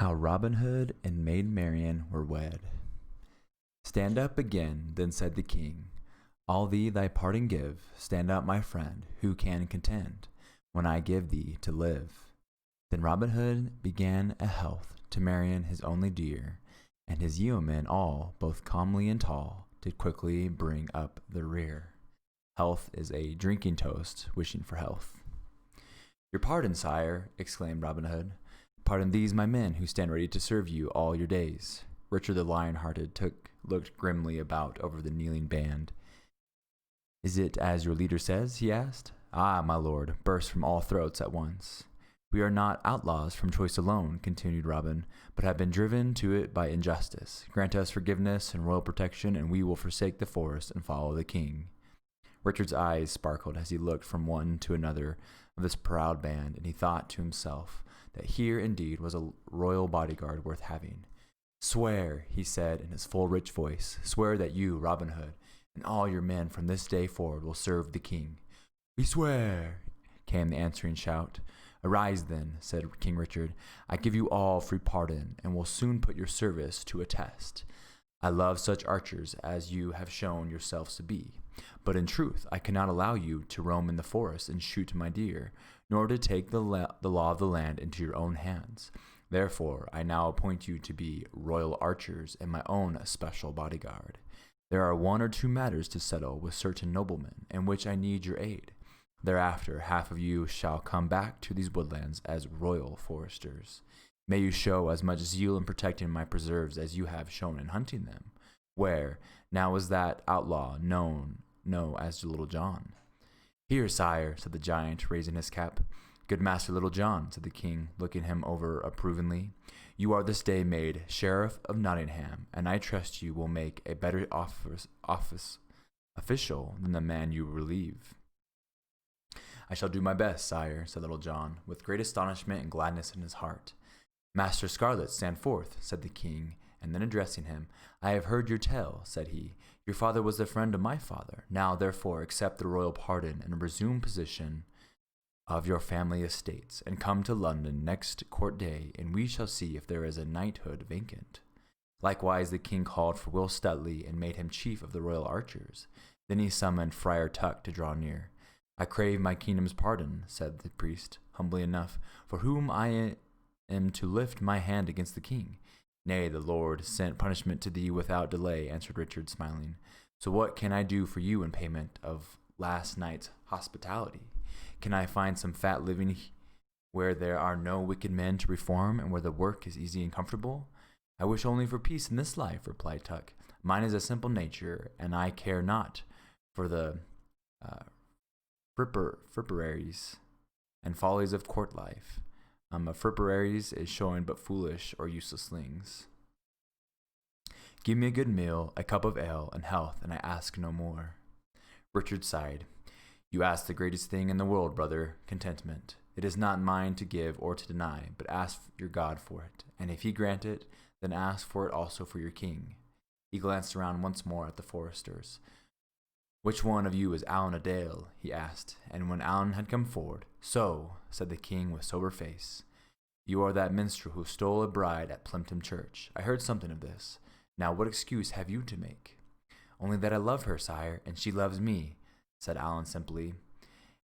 How Robin Hood and Maid Marian were wed. Stand up again, then said the king. I'll thee thy pardon give. Stand up, my friend, who can contend when I give thee to live? Then Robin Hood began a health to Marian his only dear, and his yeomen all, both comely and tall, did quickly bring up the rear. Health is a drinking toast, wishing for health. Your pardon, sire, exclaimed Robin Hood. Pardon these my men who stand ready to serve you all your days. Richard the Lion-Hearted looked grimly about over the kneeling band. Is it as your leader says? He asked. Ah, my lord, burst from all throats at once. We are not outlaws from choice alone, continued Robin, but have been driven to it by injustice. Grant us forgiveness and royal protection, and we will forsake the forest and follow the king. Richard's eyes sparkled as he looked from one to another of this proud band, and he thought to himself that here indeed was a royal bodyguard worth having. Swear, he said in his full rich voice, swear that you, Robin Hood, and all your men from this day forward will serve the king. We swear, came the answering shout. Arise then, said King Richard. I give you all free pardon, and will soon put your service to a test. I love such archers as you have shown yourselves to be. But in truth, I cannot allow you to roam in the forest and shoot my deer, nor to take the law of the land into your own hands. Therefore, I now appoint you to be royal archers and my own special bodyguard. There are one or two matters to settle with certain noblemen, in which I need your aid. Thereafter, half of you shall come back to these woodlands as royal foresters. May you show as much zeal in protecting my preserves as you have shown in hunting them. Where now is that outlaw known as Little John? Here, sire, said the giant, raising his cap. Good master Little John, said the king, looking him over approvingly. You are this day made Sheriff of Nottingham, and I trust you will make a better official than the man you relieve. I shall do my best, sire, said Little John, with great astonishment and gladness in his heart. Master Scarlet, stand forth, said the king, and then addressing him, I have heard your tale, said he. Your father was the friend of my father. Now, therefore, accept the royal pardon and resume possession of your family estates, and come to London next court day, and we shall see if there is a knighthood vacant. Likewise the king called for Will Stuteley and made him chief of the royal archers. Then he summoned Friar Tuck to draw near. I crave my kingdom's pardon, said the priest, humbly enough, for whom I am to lift my hand against the king. Nay, the Lord sent punishment to thee without delay, answered Richard, smiling. So what can I do for you in payment of last night's hospitality? Can I find some fat living where there are no wicked men to reform and where the work is easy and comfortable? I wish only for peace in this life, replied Tuck. Mine is a simple nature, and I care not for the fripperies and follies of court life. Fripperies is showing but foolish or useless things. Give me a good meal, a cup of ale, and health, and I ask no more. Richard sighed. You ask the greatest thing in the world, brother, contentment. It is not mine to give or to deny, but ask your God for it, and if he grant it, then ask for it also for your king. He glanced around once more at the foresters. Which one of you is Allan a Dale? He asked, and when Allan had come forward, So, said the king with sober face, you are that minstrel who stole a bride at Plympton Church. I heard something of this. Now what excuse have you to make? Only that I love her, sire, and she loves me, said Allan simply,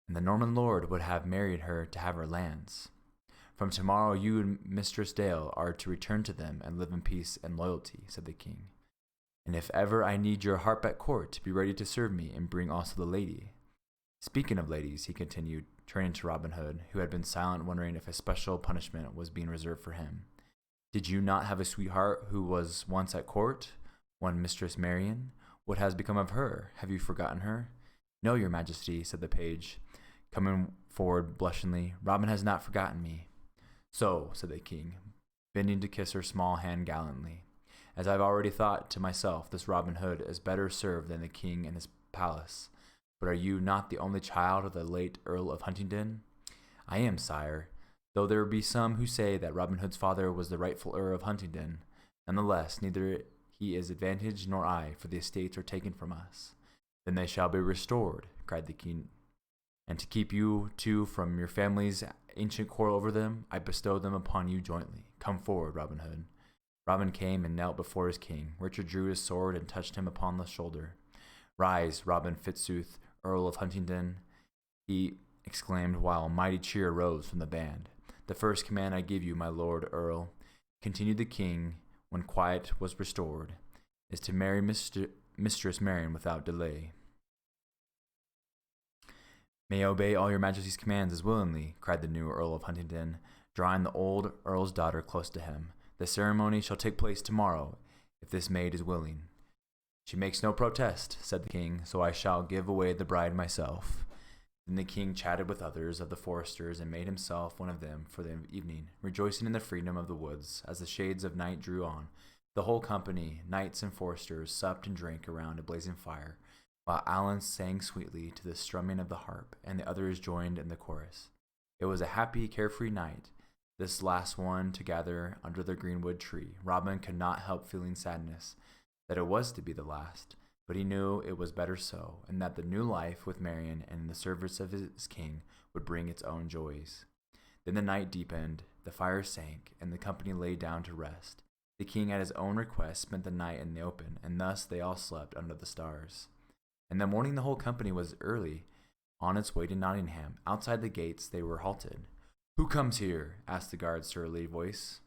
and the Norman lord would have married her to have her lands. From tomorrow you and Mistress Dale are to return to them and live in peace and loyalty, said the king. And if ever I need your harp at court, be ready to serve me and bring also the lady. Speaking of ladies, he continued, turning to Robin Hood, who had been silent, wondering if a special punishment was being reserved for him. Did you not have a sweetheart who was once at court, one Mistress Marian? What has become of her? Have you forgotten her? No, your majesty, said the page, coming forward blushingly. Robin has not forgotten me. So, said the king, bending to kiss her small hand gallantly. As I've already thought to myself, this Robin Hood is better served than the king in his palace. But are you not the only child of the late Earl of Huntingdon? I am, sire, though there be some who say that Robin Hood's father was the rightful Earl of Huntingdon. Nonetheless, neither he is advantaged nor I, for the estates are taken from us. Then they shall be restored, cried the king, and to keep you two from your family's ancient quarrel over them, I bestow them upon you jointly. Come forward, Robin Hood. Robin came and knelt before his king. Richard drew his sword and touched him upon the shoulder. Rise, Robin Fitzooth, Earl of Huntingdon, he exclaimed, while a mighty cheer arose from the band. The first command I give you, my lord Earl, continued the king when quiet was restored, is to marry Mistress Marian without delay. May I obey all your majesty's commands as willingly, cried the new Earl of Huntingdon, drawing the old earl's daughter close to him. The ceremony shall take place tomorrow, if this maid is willing. She makes no protest, said the king, so I shall give away the bride myself. Then the king chatted with others of the foresters and made himself one of them for the evening, rejoicing in the freedom of the woods. As the shades of night drew on, the whole company, knights and foresters, supped and drank around a blazing fire, while Alan sang sweetly to the strumming of the harp, and the others joined in the chorus. It was a happy, carefree night, this last one together under the greenwood tree. Robin could not help feeling sadness that it was to be the last, but he knew it was better so, and that the new life with Marian and in the service of his king would bring its own joys. Then the night deepened, the fire sank, and the company lay down to rest. The king, at his own request, spent the night in the open, and thus they all slept under the stars. In the morning the whole company was early on its way to Nottingham. Outside the gates they were halted. "Who comes here?" asked the guard's surly voice.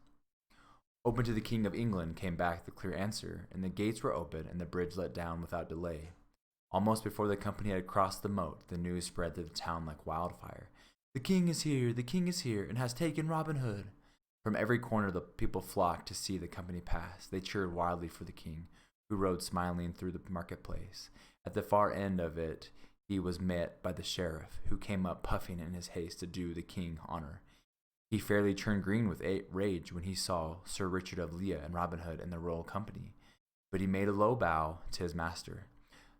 "Open to the King of England," came back the clear answer, and the gates were opened and the bridge let down without delay. Almost before the company had crossed the moat, the news spread through the town like wildfire. The king is here, and has taken Robin Hood." From every corner the people flocked to see the company pass. They cheered wildly for the king, who rode smiling through the marketplace. At the far end of it he was met by the sheriff, who came up puffing in his haste to do the king honor. He fairly turned green with rage when he saw Sir Richard of Leah and Robin Hood in the royal company, but he made a low bow to his master.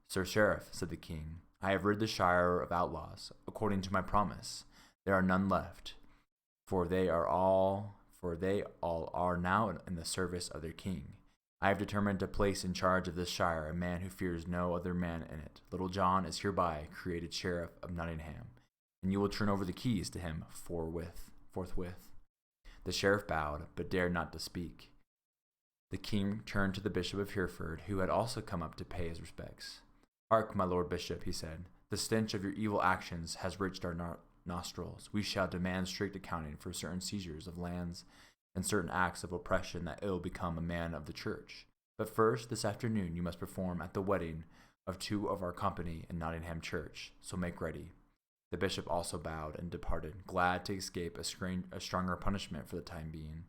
"Sir Sheriff," said the king, "I have rid the shire of outlaws, according to my promise. There are none left, for they all are now in the service of their king. I have determined to place in charge of this shire a man who fears no other man in it. Little John is hereby created Sheriff of Nottingham, and you will turn over the keys to him forthwith." The sheriff bowed, but dared not to speak. The king turned to the Bishop of Hereford, who had also come up to pay his respects. "Hark, my lord bishop," he said, "the stench of your evil actions has reached our nostrils. We shall demand strict accounting for certain seizures of lands and certain acts of oppression that ill become a man of the church. But first, this afternoon, you must perform at the wedding of 2 of our company in Nottingham Church, so make ready." The bishop also bowed and departed, glad to escape a stronger punishment for the time being.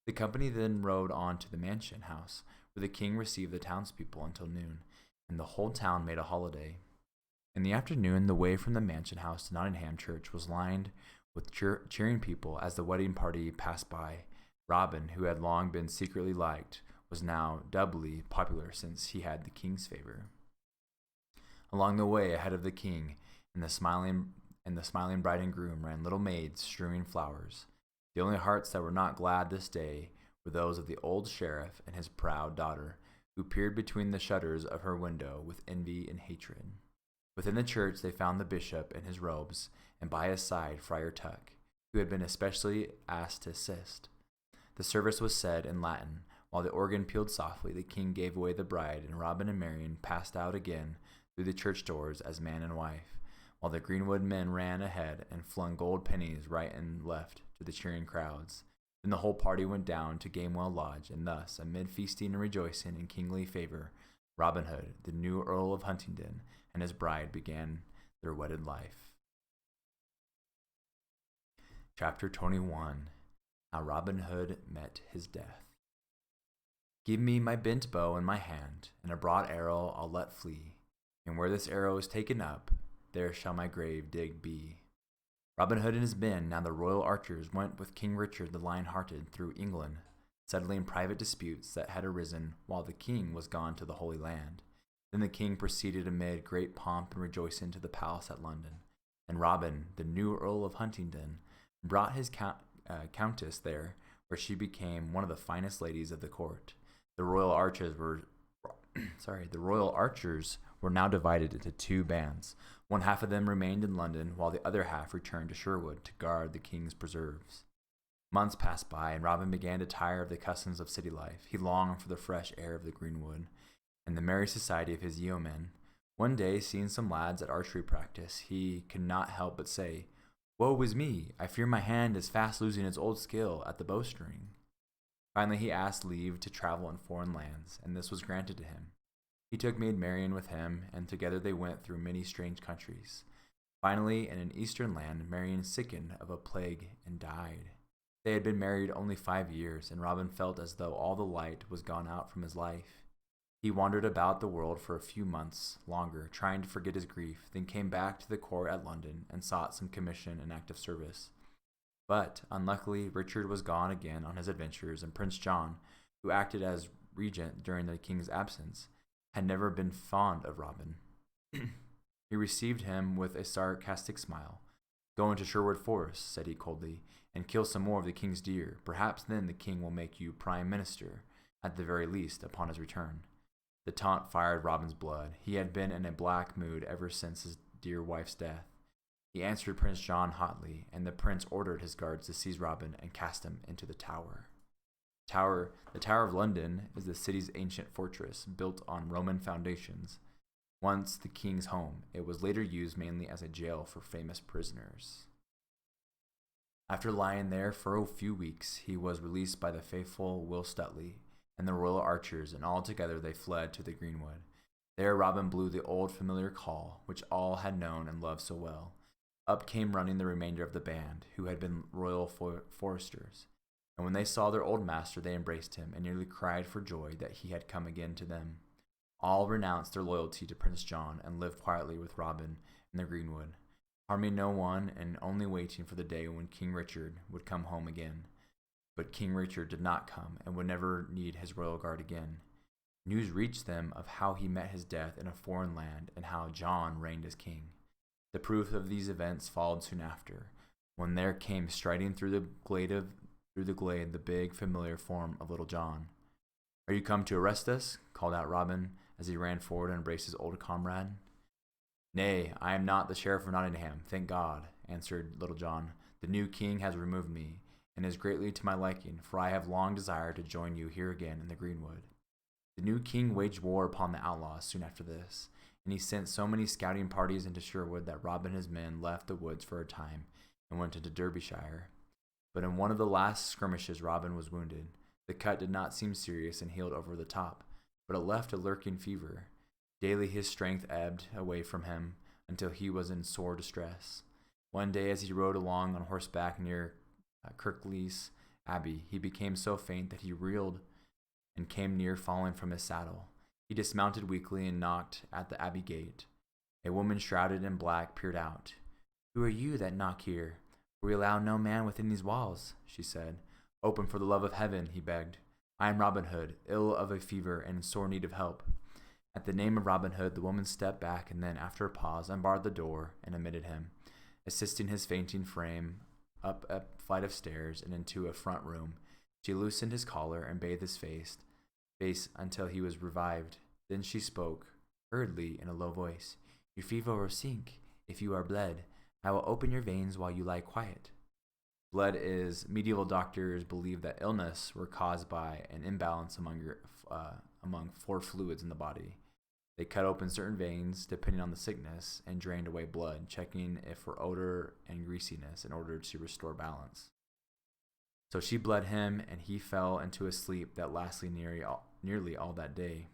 The company then rode on to the mansion house, where the king received the townspeople until noon, and the whole town made a holiday. In the afternoon, the way from the mansion house to Nottingham Church was lined with cheering people as the wedding party passed by. Robin, who had long been secretly liked, was now doubly popular since he had the king's favor. Along the way ahead of the king and the smiling bride and groom ran little maids strewing flowers. The only hearts that were not glad this day were those of the old sheriff and his proud daughter, who peered between the shutters of her window with envy and hatred. Within the church they found the bishop in his robes, and by his side Friar Tuck, who had been especially asked to assist. The service was said in Latin. While the organ pealed softly, the king gave away the bride, and Robin and Marian passed out again through the church doors as man and wife, while the greenwood men ran ahead and flung gold pennies right and left to the cheering crowds. Then the whole party went down to Gamewell Lodge, and thus, amid feasting and rejoicing in kingly favor, Robin Hood, the new Earl of Huntingdon, and his bride began their wedded life. Chapter 21. How Robin Hood met his death. "Give me my bent bow in my hand, and a broad arrow I'll let flee, and where this arrow is taken up, there shall my grave dig be." Robin Hood and his men, now the royal archers, went with King Richard the Lion-Hearted through England, settling private disputes that had arisen while the king was gone to the Holy Land. Then the king proceeded amid great pomp and rejoicing to the palace at London, and Robin, the new Earl of Huntingdon, brought his countess there, where she became one of the finest ladies of the court. The royal archers were the royal archers were now divided into two bands. One half of them remained in London, while the other half returned to Sherwood to guard the king's preserves. Months passed by, and Robin began to tire of the customs of city life. He longed for the fresh air of the greenwood and the merry society of his yeomen. One day, seeing some lads at archery practice, he could not help but say, "Woe is me! I fear my hand is fast losing its old skill at the bowstring." Finally, he asked leave to travel in foreign lands, and this was granted to him. He took Maid Marian with him, and together they went through many strange countries. Finally, in an eastern land, Marian sickened of a plague and died. They had been married only 5 years, and Robin felt as though all the light was gone out from his life. He wandered about the world for a few months longer, trying to forget his grief, then came back to the court at London and sought some commission in active service. But, unluckily, Richard was gone again on his adventures, and Prince John, who acted as regent during the king's absence, had never been fond of Robin. He received him with a sarcastic smile. "Go into Sherwood Forest," said he coldly, "and kill some more of the king's deer. Perhaps then the king will make you prime minister, at the very least, upon his return." The taunt fired Robin's blood. He had been in a black mood ever since his dear wife's death. He answered Prince John hotly, and the prince ordered his guards to seize Robin and cast him into the Tower. The Tower of London is the city's ancient fortress, built on Roman foundations. Once the king's home, it was later used mainly as a jail for famous prisoners. After lying there for a few weeks, he was released by the faithful Will Stuteley and the royal archers, and all together they fled to the greenwood. There Robin blew the old familiar call, which all had known and loved so well. Up came running the remainder of the band, who had been royal foresters. And when they saw their old master, they embraced him, and nearly cried for joy that he had come again to them. All renounced their loyalty to Prince John, and lived quietly with Robin in the greenwood, harming no one, and only waiting for the day when King Richard would come home again. But King Richard did not come, and would never need his royal guard again. News reached them of how he met his death in a foreign land, and how John reigned as king. The proof of these events followed soon after, when there came striding through the glade the big, familiar form of Little John. "Are you come to arrest us?" called out Robin, as he ran forward and embraced his old comrade. "Nay, I am not the sheriff of Nottingham, thank God," answered Little John. "The new king has removed me, and is greatly to my liking, for I have long desired to join you here again in the greenwood." The new king waged war upon the outlaws soon after this, and he sent so many scouting parties into Sherwood that Robin and his men left the woods for a time and went into Derbyshire. But in one of the last skirmishes Robin was wounded. The cut did not seem serious and healed over the top, but it left a lurking fever. Daily his strength ebbed away from him until he was in sore distress. One day as he rode along on horseback near Kirklees Abbey, he became so faint that he reeled and came near falling from his saddle. He dismounted weakly and knocked at the abbey gate. A woman shrouded in black peered out. "Who are you that knock here? We allow no man within these walls," she said. "Open for the love of heaven," he begged. "I am Robin Hood, ill of a fever and in sore need of help." At the name of Robin Hood, the woman stepped back and then, after a pause, unbarred the door and admitted him. Assisting his fainting frame up a flight of stairs and into a front room, she loosened his collar and bathed his face until he was revived. Then she spoke, hurriedly, in a low voice. "Your fever will sink if you are bled. I will open your veins while you lie quiet." Blood is medieval doctors believe that illness were caused by an imbalance among 4 fluids in the body. They cut open certain veins depending on the sickness and drained away blood, checking if for odor and greasiness in order to restore balance. So she bled him, and he fell into a sleep that lasted nearly all that day.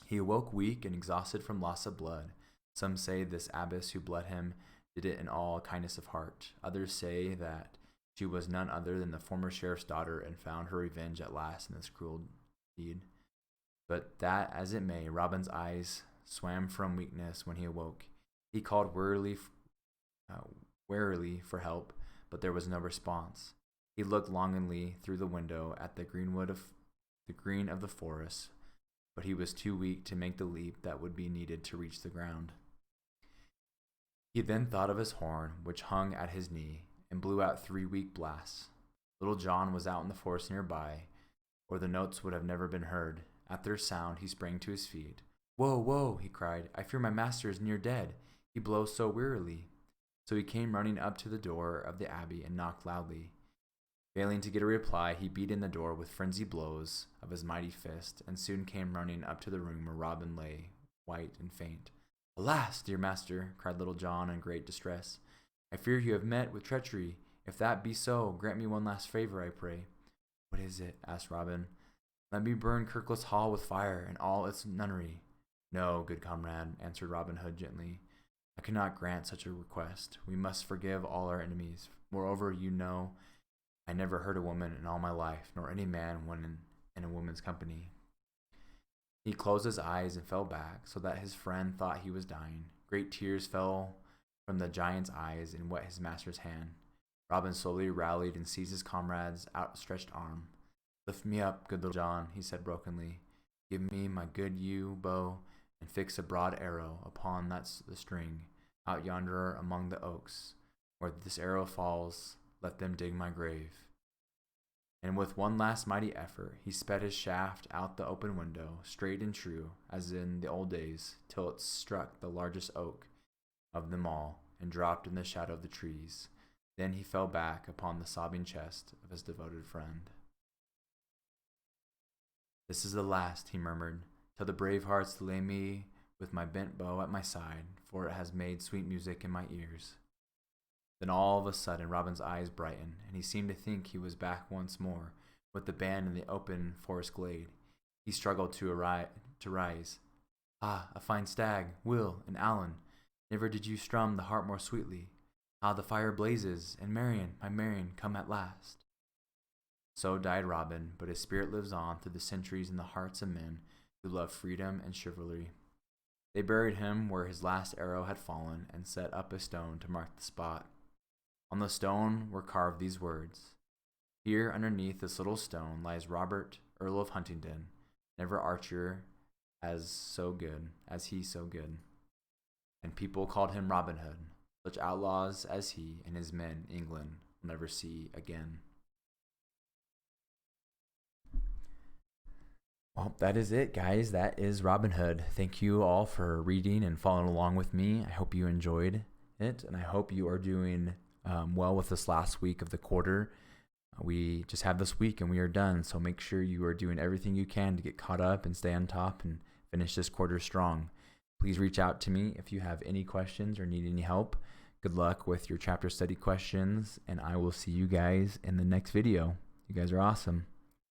He awoke weak and exhausted from loss of blood. Some say this abbess who bled him did it in all kindness of heart. Others say that she was none other than the former sheriff's daughter and found her revenge at last in this cruel deed. But that as it may, Robin's eyes swam from weakness when he awoke. He called warily for help, but there was no response. He looked longingly through the window at the green of the forest, but he was too weak to make the leap that would be needed to reach the ground. He then thought of his horn, which hung at his knee, and blew out 3 weak blasts. Little John was out in the forest nearby, or the notes would have never been heard. At their sound, he sprang to his feet. "Whoa, whoa," he cried. "I fear my master is near dead. He blows so wearily." So he came running up to the door of the abbey and knocked loudly. Failing to get a reply, he beat in the door with frenzied blows of his mighty fist, and soon came running up to the room where Robin lay, white and faint. "Alas, dear master," cried Little John in great distress, "I fear you have met with treachery. If that be so, grant me one last favor, I pray." "What is it?" asked Robin. "Let me burn Kirkless Hall with fire and all its nunnery." "No, good comrade," answered Robin Hood gently. "I cannot grant such a request. We must forgive all our enemies. Moreover, you know, I never hurt a woman in all my life, nor any man when in a woman's company." He closed his eyes and fell back, so that his friend thought he was dying. Great tears fell from the giant's eyes and wet his master's hand. Robin slowly rallied and seized his comrade's outstretched arm. "Lift me up, good Little John," he said brokenly. "Give me my good yew bow and fix a broad arrow upon the string out yonder among the oaks. Where this arrow falls, let them dig my grave." And with one last mighty effort, he sped his shaft out the open window, straight and true, as in the old days, till it struck the largest oak of them all, and dropped in the shadow of the trees. Then he fell back upon the sobbing chest of his devoted friend. "This is the last," he murmured. "Tell the brave hearts to lay me with my bent bow at my side, for it has made sweet music in my ears." Then all of a sudden Robin's eyes brightened, and he seemed to think he was back once more, with the band in the open forest glade. He struggled to rise. "Ah, a fine stag, Will and Allan! Never did you strum the harp more sweetly. How the fire blazes, and Marian, my Marian, come at last." So died Robin, but his spirit lives on through the centuries in the hearts of men who love freedom and chivalry. They buried him where his last arrow had fallen, and set up a stone to mark the spot. On the stone were carved these words: "Here underneath this little stone lies Robert, Earl of Huntingdon, never archer as he so good." And people called him Robin Hood. Such outlaws as he and his men England will never see again. Well, that is it, guys. That is Robin Hood. Thank you all for reading and following along with me. I hope you enjoyed it, and I hope you are doing well with this last week of the quarter. We just have this week and we are done, so make sure you are doing everything you can to get caught up and stay on top and finish this quarter strong. Please reach out to me if you have any questions or need any help. Good luck with your chapter study questions, and I will see you guys in the next video. You guys are awesome.